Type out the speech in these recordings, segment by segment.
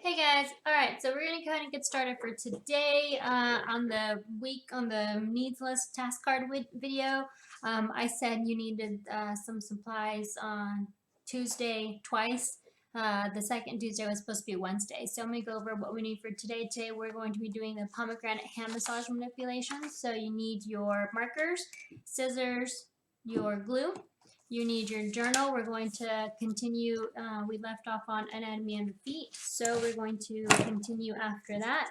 Hey guys, alright, so we're going to kind of get started for today on the needs list task card video. I said you needed some supplies on Tuesday twice. The second Tuesday was supposed to be Wednesday. So I'm going to go over what we need for today. Today we're going to be doing the pomegranate hand massage manipulations. So you need your markers, scissors, your glue. You need your journal. We're going to continue, we left off on anatomy and feet, so we're going to continue after that.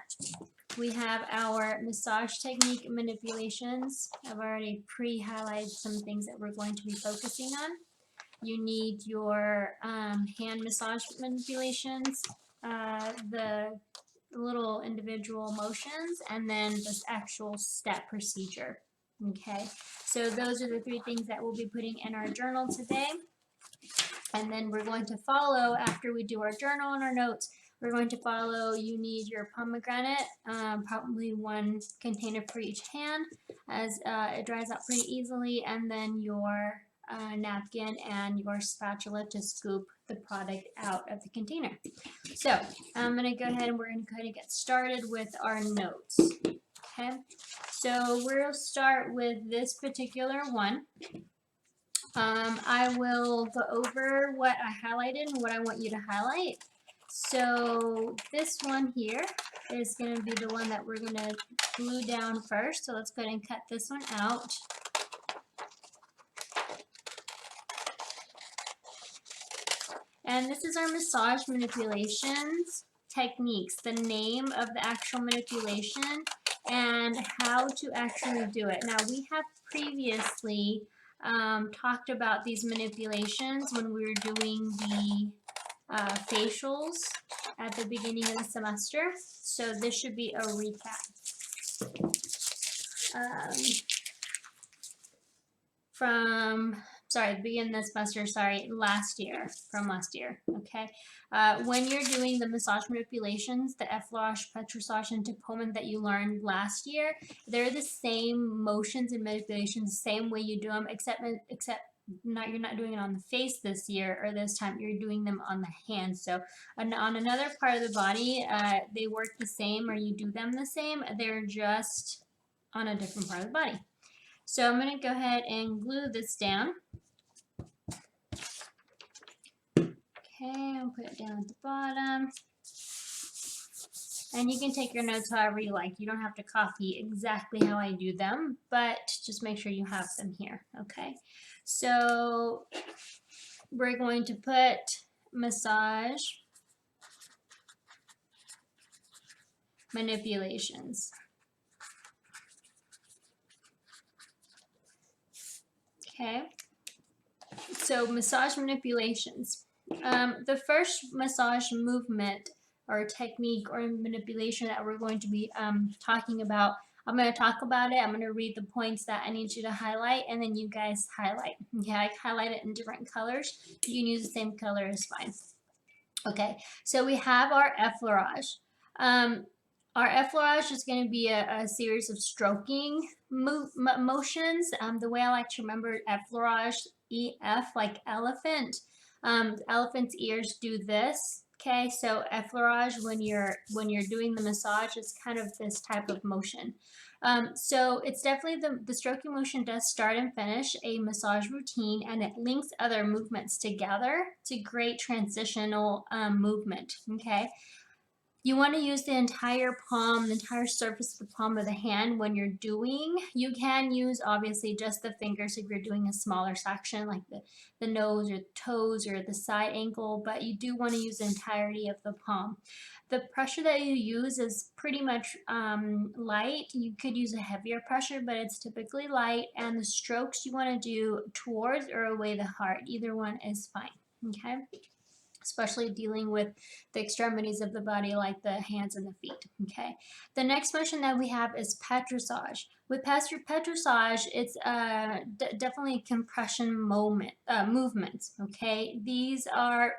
We have our massage technique manipulations. I've already pre-highlighted some things that we're going to be focusing on. You need your hand massage manipulations, the little individual motions, and then this actual step procedure. Okay, so those are the three things that we'll be putting in our journal today. And then we're going to follow, after we do our journal and our notes, we're going to follow, you need your pomegranate, probably one container for each hand, as it dries out pretty easily, and then your napkin and your spatula to scoop the product out of the container. So I'm going to go ahead and we're going to kind of get started with our notes. Okay, so we'll start with this particular one. I will go over what I highlighted and what I want you to highlight. So this one here is going to be the one that we're going to glue down first. So let's go ahead and cut this one out. And this is our massage manipulations techniques, the name of the actual manipulation and how to actually do it. Now we have previously talked about these manipulations when we were doing the facials at the beginning of the semester, so this should be a recap. The beginning of the semester, from last year, okay? When you're doing the massage manipulations, the Effleurage, Petrissage, and Tapoman that you learned last year, they're the same motions and manipulations, the same way you do them, except you're not doing it on the face this year or this time, you're doing them on the hands. So on another part of the body, they work the same or you do them the same, they're just on a different part of the body. So I'm going to go ahead and glue this down. Okay, I'll put it down at the bottom. And you can take your notes however you like. You don't have to copy exactly how I do them, but just make sure you have them here, okay? So we're going to put massage manipulations. Okay, so massage manipulations. The first massage movement or technique or manipulation that we're going to be talking about, I'm going to talk about it. I'm going to read the points that I need you to highlight, and then you guys highlight. Okay, I highlight it in different colors. You can use the same color, is fine. Okay, so we have our Effleurage. Our Effleurage is going to be a series of stroking motions. The way I like to remember Effleurage, EF, like elephant. Elephant's ears do this. Okay, so Effleurage, when you're doing the massage, is kind of this type of motion. So it's definitely the stroking motion does start and finish a massage routine, and it links other movements together to create transitional movement. Okay. You want to use the entire palm, the entire surface of the palm of the hand when you're doing. You can use obviously just the fingers if you're doing a smaller section like the nose or the toes or the side ankle, but you do want to use the entirety of the palm. The pressure that you use is pretty much light. You could use a heavier pressure, but it's typically light, and the strokes you want to do towards or away the heart. Either one is fine, okay? Especially dealing with the extremities of the body like the hands and the feet, okay? The next motion that we have is Petrissage. With Petrissage, it's definitely compression movements, okay? These are,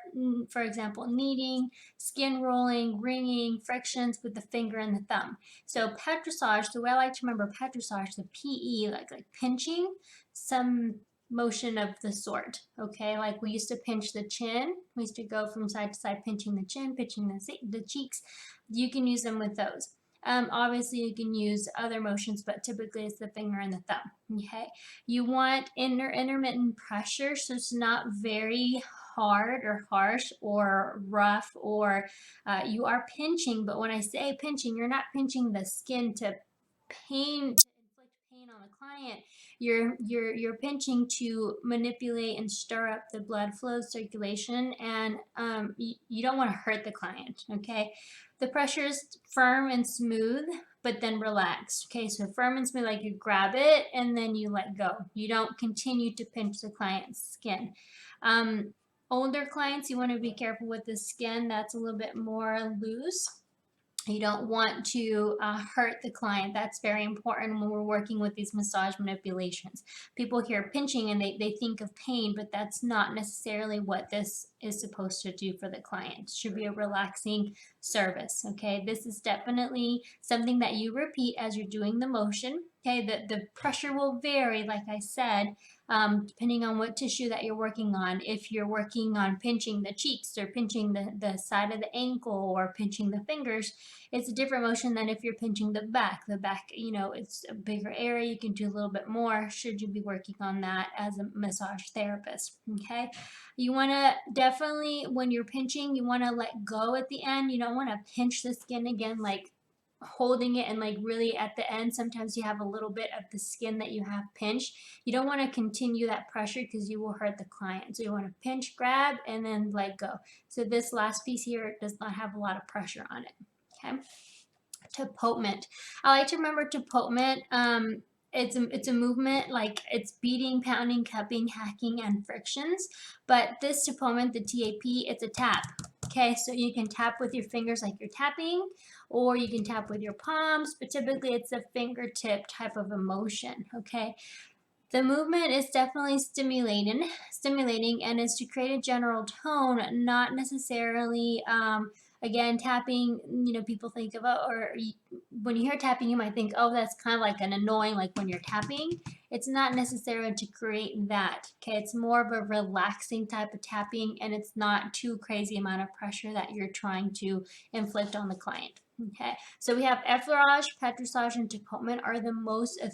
for example, kneading, skin rolling, wringing, frictions with the finger and the thumb. So Petrissage, the way I like to remember Petrissage, the PE, like pinching, some motion of the sort, okay? Like we used to pinch the chin. We used to go from side to side, pinching the chin, pinching the cheeks. You can use them with those. Obviously, you can use other motions, but typically it's the finger and the thumb, okay? You want intermittent pressure, so it's not very hard or harsh or rough, or you are pinching, but when I say pinching, you're not pinching the skin to inflict pain on the client. You're pinching to manipulate and stir up the blood flow circulation, and you don't want to hurt the client, okay? The pressure is firm and smooth, but then relaxed, okay? So firm and smooth, like you grab it and then you let go. You don't continue to pinch the client's skin. Older clients, you want to be careful with the skin that's a little bit more loose. You don't want to hurt the client. That's very important when we're working with these massage manipulations. People hear pinching and they think of pain, but that's not necessarily what this is supposed to do for the client. It should be a relaxing service, okay? This is definitely something that you repeat as you're doing the motion, okay? The pressure will vary, like I said, depending on what tissue that you're working on. If you're working on pinching the cheeks or pinching the side of the ankle or pinching the fingers, it's a different motion than if you're pinching the back. The back, you know, it's a bigger area. You can do a little bit more should you be working on that as a massage therapist, okay? You want to definitely, when you're pinching, you want to let go at the end. You don't want to pinch the skin again, like holding it and like really at the end. Sometimes you have a little bit of the skin that you have pinched. You don't want to continue that pressure because you will hurt the client. So you want to pinch, grab, and then let go. So this last piece here does not have a lot of pressure on it, okay? Tapotement. I like to remember tapotement. It's a movement, like it's beating, pounding, cupping, hacking, and frictions. But this tapotement, the TAP, it's a tap. Okay, so you can tap with your fingers like you're tapping, or you can tap with your palms, but typically it's a fingertip type of a motion, okay? The movement is definitely stimulating, and is to create a general tone, not necessarily, again, tapping, you know, people think of, when you hear tapping, you might think, oh, that's kind of like an annoying, like when you're tapping. It's not necessarily to create that, okay? It's more of a relaxing type of tapping, and it's not too crazy amount of pressure that you're trying to inflict on the client. Okay, so we have Effleurage, Petrissage, and tapotement are the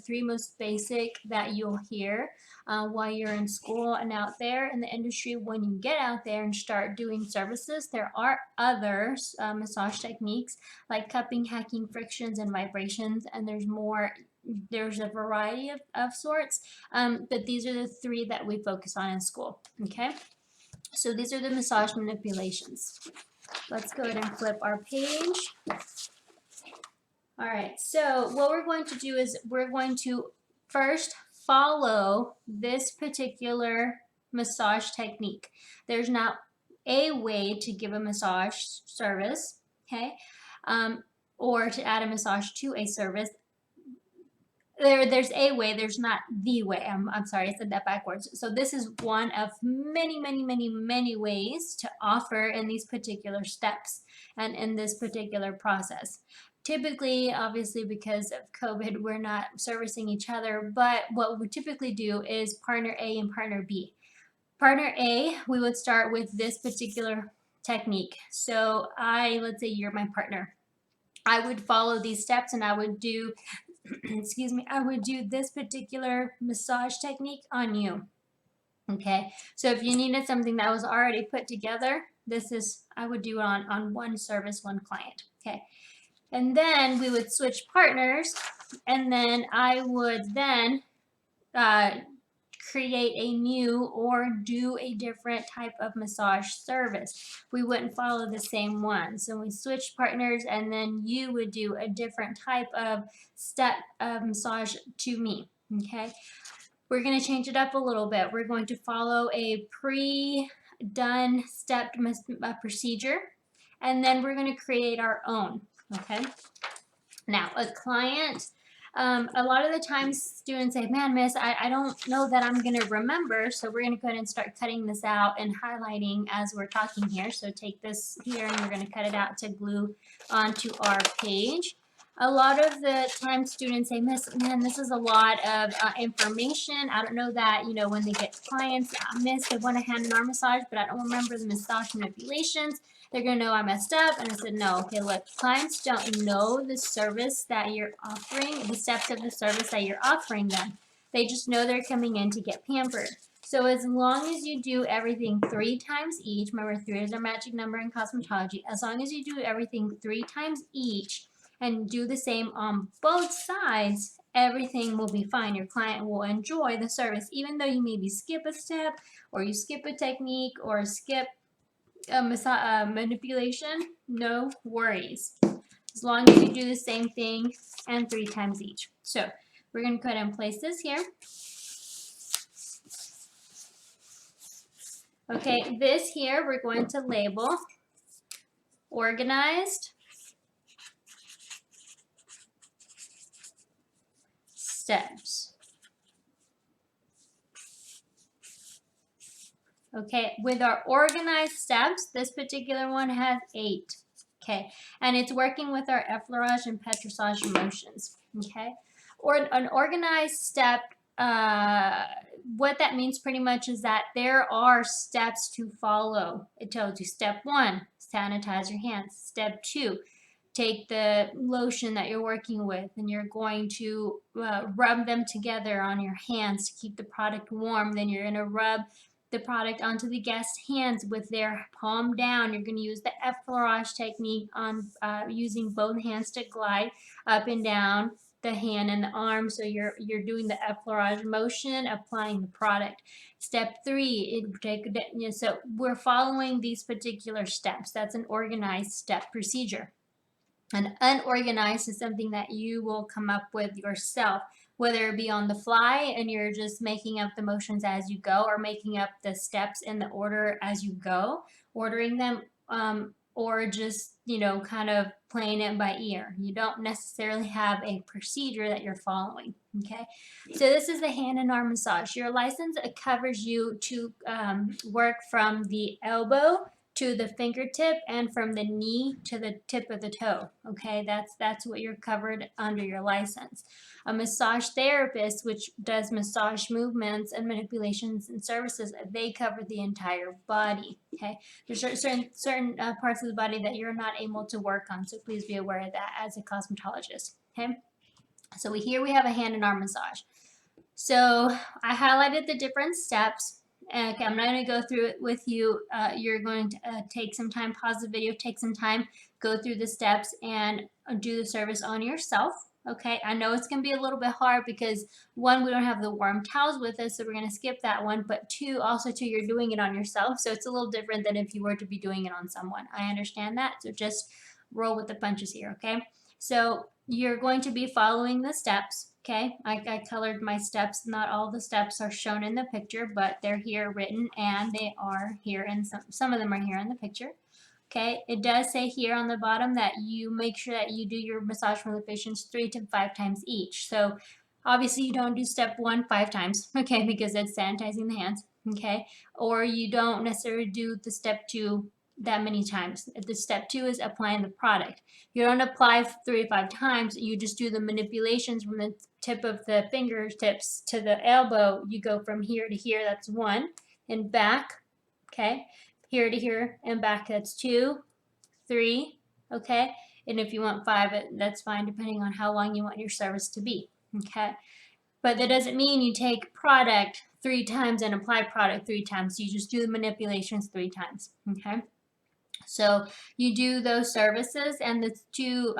three most basic that you'll hear while you're in school and out there in the industry. When you get out there and start doing services, there are other massage techniques like cupping, hacking, frictions, and vibrations, and there's more. There's a variety of sorts, but these are the three that we focus on in school, okay? So these are the massage manipulations. Let's go ahead and flip our page. All right, so what we're going to do is we're going to first follow this particular massage technique. There's not a way to give a massage service, okay, or to add a massage to a service. There's a way, there's not the way. I'm sorry, I said that backwards. So this is one of many ways to offer in these particular steps and in this particular process. Typically, obviously, because of COVID, we're not servicing each other, but what we typically do is partner A and partner B. Partner A, we would start with this particular technique. So let's say you're my partner. I would follow these steps and I would do excuse me, I would do this particular massage technique on you, okay? So if you needed something that was already put together, I would do it on one service, one client, okay? And then we would switch partners, and then I would then create a new or do a different type of massage service. We wouldn't follow the same one. So we switch partners, and then you would do a different type of step of massage to me, okay? We're going to change it up a little bit. We're going to follow a pre-done stepped procedure, and then we're going to create our own, okay? Now, a client, a lot of the times students say, man, miss, I don't know that I'm going to remember, so we're going to go ahead and start cutting this out and highlighting as we're talking here. So take this here and we're going to cut it out to glue onto our page. A lot of the time students say, Miss, man, this is a lot of information. I don't know that, you know, when they get clients, Miss, they want a hand and arm massage, but I don't remember the massage manipulations. They're going to know I messed up. And I said, no, okay, look, clients don't know the service that you're offering, the steps of the service that you're offering them. They just know they're coming in to get pampered. So as long as you do everything 3 times each, remember 3 is our magic number in cosmetology, as long as you do everything 3 times each and do the same on both sides, everything will be fine. Your client will enjoy the service, even though you maybe skip a step or you skip a technique or skip a manipulation, no worries. As long as you do the same thing and 3 times each. So we're going to go ahead and place this here. Okay, this here we're going to label organized steps. Okay, with our organized steps, this particular one has 8. Okay, and it's working with our Effleurage and Petrissage motions. Okay, or an organized step, what that means pretty much is that there are steps to follow. It tells you step 1, sanitize your hands. Step 2, take the lotion that you're working with and you're going to rub them together on your hands to keep the product warm. Then you're going to rub the product onto the guest's hands with their palm down. You're going to use the Effleurage technique on using both hands to glide up and down the hand and the arm. So you're doing the Effleurage motion, applying the product. Step 3, so we're following these particular steps. That's an organized step procedure. An unorganized is something that you will come up with yourself, whether it be on the fly and you're just making up the motions as you go, or making up the steps in the order as you go, ordering them, or just, you know, kind of playing it by ear. You don't necessarily have a procedure that you're following. Okay, so this is the hand and arm massage. Your license covers you to work from the elbow to the fingertip and from the knee to the tip of the toe. Okay, that's what you're covered under your license. A massage therapist, which does massage movements and manipulations and services, they cover the entire body. Okay, there's certain parts of the body that you're not able to work on, so please be aware of that as a cosmetologist. Okay, so here we have a hand and arm massage. So I highlighted the different steps. Okay, I'm not going to go through it with you. You're going to take some time, pause the video, take some time, go through the steps, and do the service on yourself. Okay, I know it's going to be a little bit hard because 1, we don't have the warm towels with us, so we're going to skip that one. But 2, also you're doing it on yourself, so it's a little different than if you were to be doing it on someone. I understand that, so just roll with the punches here, okay? So you're going to be following the steps. Okay, I colored my steps. Not all the steps are shown in the picture, but they're here written, and they are here, and some of them are here in the picture. Okay, it does say here on the bottom that you make sure that you do your massage from the patients 3 to 5 times each. So obviously you don't do step 1 5 times, okay, because it's sanitizing the hands, okay, or you don't necessarily do the step 2 that many times. The step 2 is applying the product. You don't apply 3 to 5 times. You just do the manipulations from the tip of the fingertips to the elbow. You go from here to here. That's 1, and back. Okay, here to here and back. That's 2, 3. Okay, and if you want 5, that's fine, depending on how long you want your service to be. Okay, but that doesn't mean you take product 3 times and apply product 3 times. You just do the manipulations 3 times. Okay. So you do those services, and the 2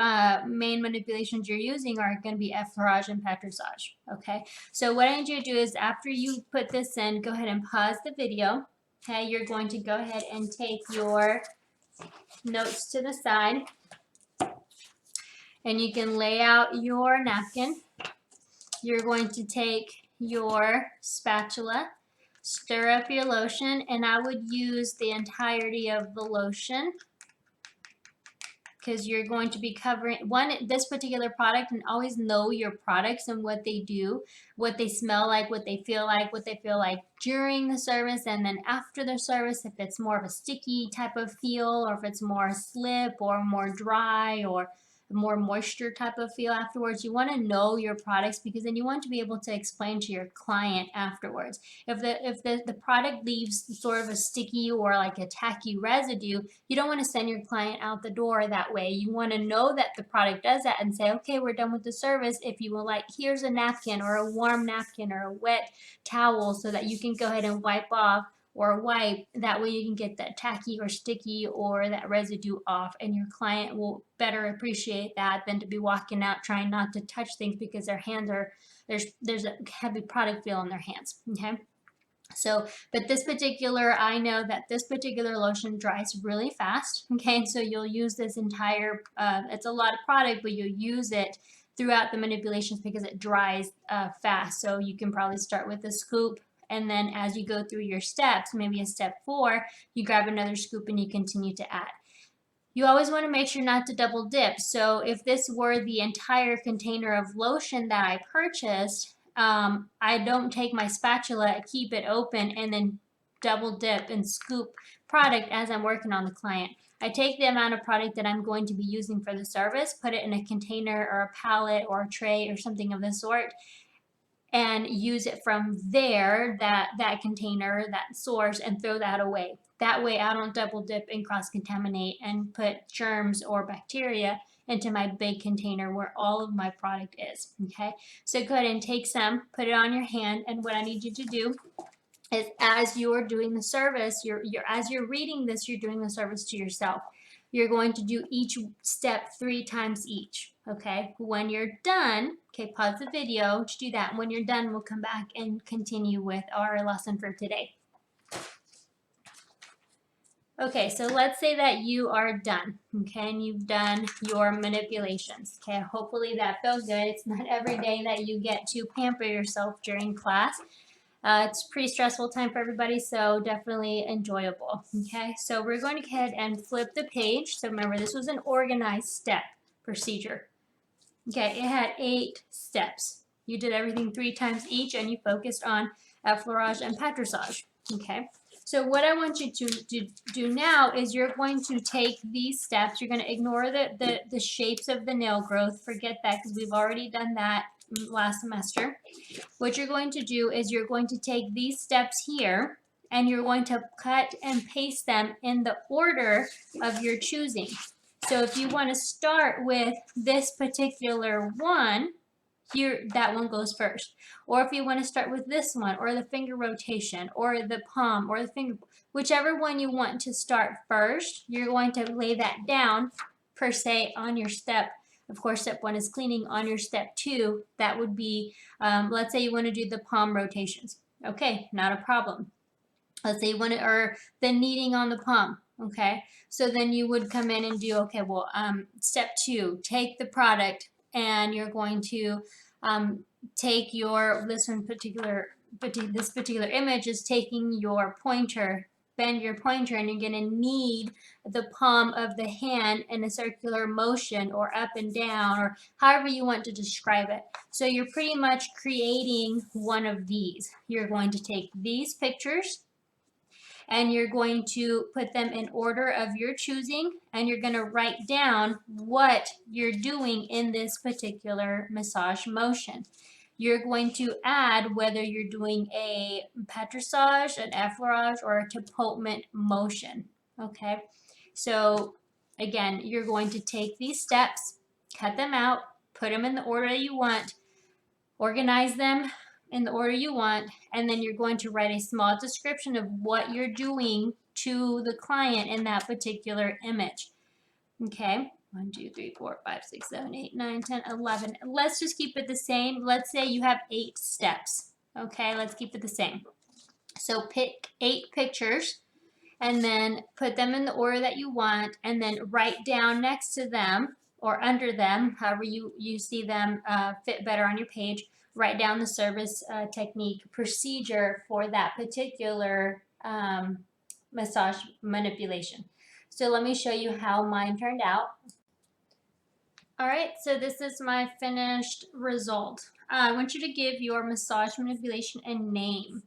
main manipulations you're using are going to be Effleurage and Petrissage. Okay, so what I need you to do is, after you put this in, go ahead and pause the video. Okay, you're going to go ahead and take your notes to the side, and you can lay out your napkin. You're going to take your spatula, stir up your lotion, and I would use the entirety of the lotion because you're going to be covering this particular product, and always know your products and what they do, what they smell like, what they feel like during the service and then after the service, if it's more of a sticky type of feel or if it's more slip or more dry or the more moisture type of feel afterwards. You want to know your products because then you want to be able to explain to your client afterwards. If the product leaves sort of a sticky or like a tacky residue, you don't want to send your client out the door that way. You want to know that the product does that and say, okay, we're done with the service. If you will, like, here's a napkin or a warm napkin or a wet towel so that you can go ahead and wipe off or wipe. That way you can get that tacky or sticky or that residue off, and your client will better appreciate that than to be walking out trying not to touch things because their hands are, there's a heavy product feel in their hands. Okay. So, but this particular, I know that this particular lotion dries really fast. Okay, so you'll use this entire, it's a lot of product, but you'll use it throughout the manipulations because it dries fast. So you can probably start with a scoop, and then as you go through your steps, maybe a step 4, you grab another scoop and you continue to add. You always want to make sure not to double dip. So if this were the entire container of lotion that I purchased, I don't take my spatula, keep it open, and then double dip and scoop product as I'm working on the client. I take the amount of product that I'm going to be using for the service, put it in a container or a pallet or a tray or something of the sort, and use it from there, that container, that source, and throw that away. That way I don't double dip and cross-contaminate and put germs or bacteria into my big container where all of my product is. Okay, so go ahead and take some, put it on your hand, and what I need you to do is, as you're doing the service, as you're reading this, you're doing the service to yourself. You're going to do each step 3 times each. Okay, when you're done, okay, pause the video to do that. When you're done, we'll come back and continue with our lesson for today. Okay, so let's say that you are done, okay, and you've done your manipulations. Okay, hopefully that feels good. It's not every day that you get to pamper yourself during class. It's a pretty stressful time for everybody, so definitely enjoyable. Okay, so we're going to go ahead and flip the page. So remember, this was an organized step procedure. Okay, it had 8 steps. You did everything 3 times each, and you focused on Effleurage and Petrissage. Okay, so what I want you to do now is you're going to take these steps. You're going to ignore the shapes of the nail growth. Forget that because we've already done that last semester. What you're going to do is you're going to take these steps here and you're going to cut and paste them in the order of your choosing. So if you want to start with this particular one, here, that one goes first. Or if you want to start with this one, or the finger rotation, or the palm, or the finger, whichever one you want to start first, you're going to lay that down, per se, on your step. Of course, step 1 is cleaning. On your step 2, that would be, let's say you want to do the palm rotations. Okay, not a problem. Let's say you want to, or the kneading on the palm. Okay, so then you would come in and do, okay, well, step 2, take the product, and you're going to take your, this particular image is taking your pointer, bend your pointer, and you're going to knead the palm of the hand in a circular motion, or up and down, or however you want to describe it. So you're pretty much creating one of these. You're going to take these pictures and you're going to put them in order of your choosing, and you're going to write down what you're doing in this particular massage motion. You're going to add whether you're doing a petrissage, an effleurage, or a tapotement motion. Okay, so again, you're going to take these steps, cut them out, put them in the order that you want, organize them in the order you want, and then you're going to write a small description of what you're doing to the client in that particular image. Okay, 1, 2, 3, 4, 5, 6, 7, 8, 9, 10, 11. Let's just keep it the same. Let's say you have 8 steps. Okay, let's keep it the same. So pick 8 pictures and then put them in the order that you want, and then write down next to them or under them, however you see them fit better on your page, write down the service technique procedure for that particular massage manipulation. So let me show you how mine turned out. All right, so this is my finished result. I want you to give your massage manipulation a name.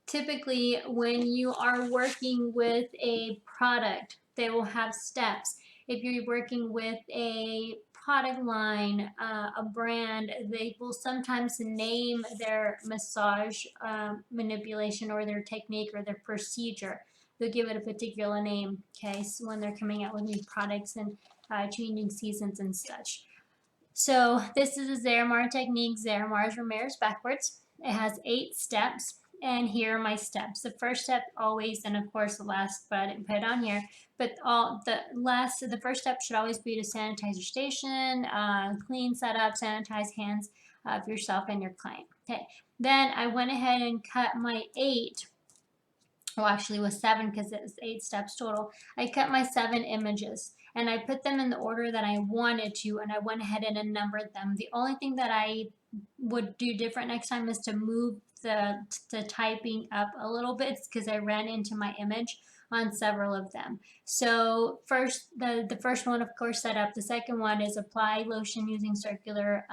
Typically, when you are working with a product, they will have steps. If you're working with a product line, a brand, they will sometimes name their massage manipulation or their technique or their procedure. They'll give it a particular name, okay, so when they're coming out with new products and changing seasons and such. So this is a Zeramar technique. Zeramar is Ramirez backwards. It has 8 steps, and here are my steps. The first step always, and of course the last, but I didn't put it on here, but the first step should always be to sanitize your station, clean setup, sanitize hands of yourself and your client. Okay, then I went ahead and cut my 8, well actually it was 7 because it was 8 steps total. I cut my 7 images and I put them in the order that I wanted to, and I went ahead and numbered them. The only thing that I would do different next time is to move the typing up a little bit because I ran into my image on several of them. So first, the first one, of course, set up. The second one is apply lotion using circular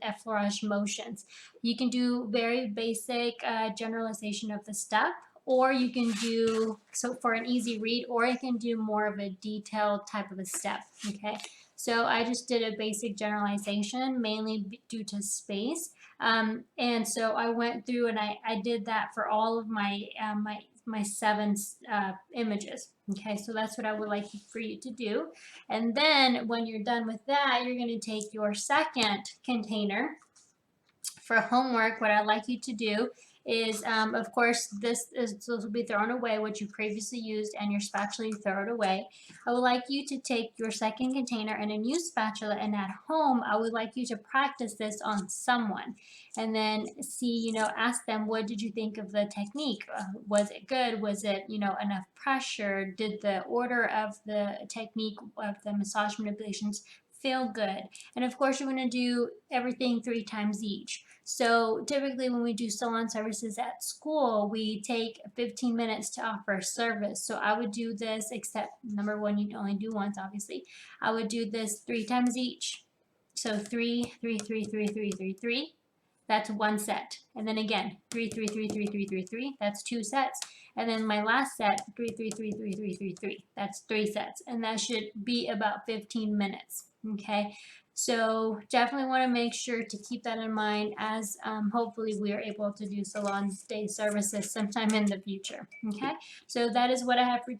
effleurage motions. You can do very basic generalization of the step, or you can do, so for an easy read, or you can do more of a detailed type of a step, okay? So I just did a basic generalization, mainly due to space. And so I went through and I did that for all of my, my 7 images, okay? So that's what I would like for you to do. And then when you're done with that, you're gonna take your second container. For homework, what I'd like you to do is, of course, this will be thrown away, what you previously used, and your spatula, you throw it away. I would like you to take your second container and a new spatula, and at home, I would like you to practice this on someone. And then see, you know, ask them, what did you think of the technique? Was it good? Was it, you know, enough pressure? Did the order of the technique of the massage manipulations feel good? And of course, you're going to do everything 3 times each. So typically when we do salon services at school, we take 15 minutes to offer a service. So I would do this, except number 1, you can only do once, obviously. I would do this 3 times each. So 3, 3, 3, 3, 3, 3, 3. That's 1 set. And then again, 3, 3, 3, 3, 3, 3, 3. That's 2 sets. And then my last set, 3, 3, 3, 3, 3, 3, 3. That's 3 sets. And that should be about 15 minutes. Okay. So definitely want to make sure to keep that in mind as hopefully we are able to do salon day services sometime in the future. Okay, so that is what I have for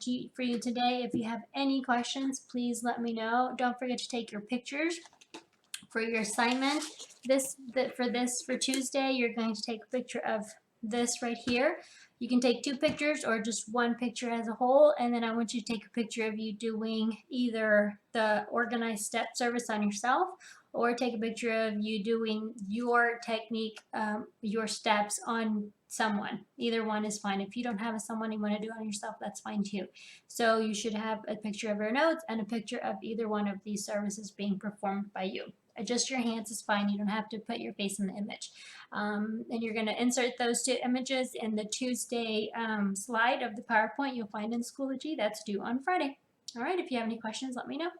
you today. If you have any questions, please let me know. Don't forget to take your pictures for your assignment. For Tuesday, you're going to take a picture of this right here. You can take 2 pictures or just 1 picture as a whole, and then I want you to take a picture of you doing either the organized step service on yourself, or take a picture of you doing your technique, your steps on someone. Either one is fine. If you don't have someone you want to do on yourself, that's fine too. So you should have a picture of your notes and a picture of either one of these services being performed by you. Just your hands is fine. You don't have to put your face in the image. And you're going to insert those 2 images in the Tuesday slide of the PowerPoint you'll find in Schoology. That's due on Friday. All right, if you have any questions, let me know.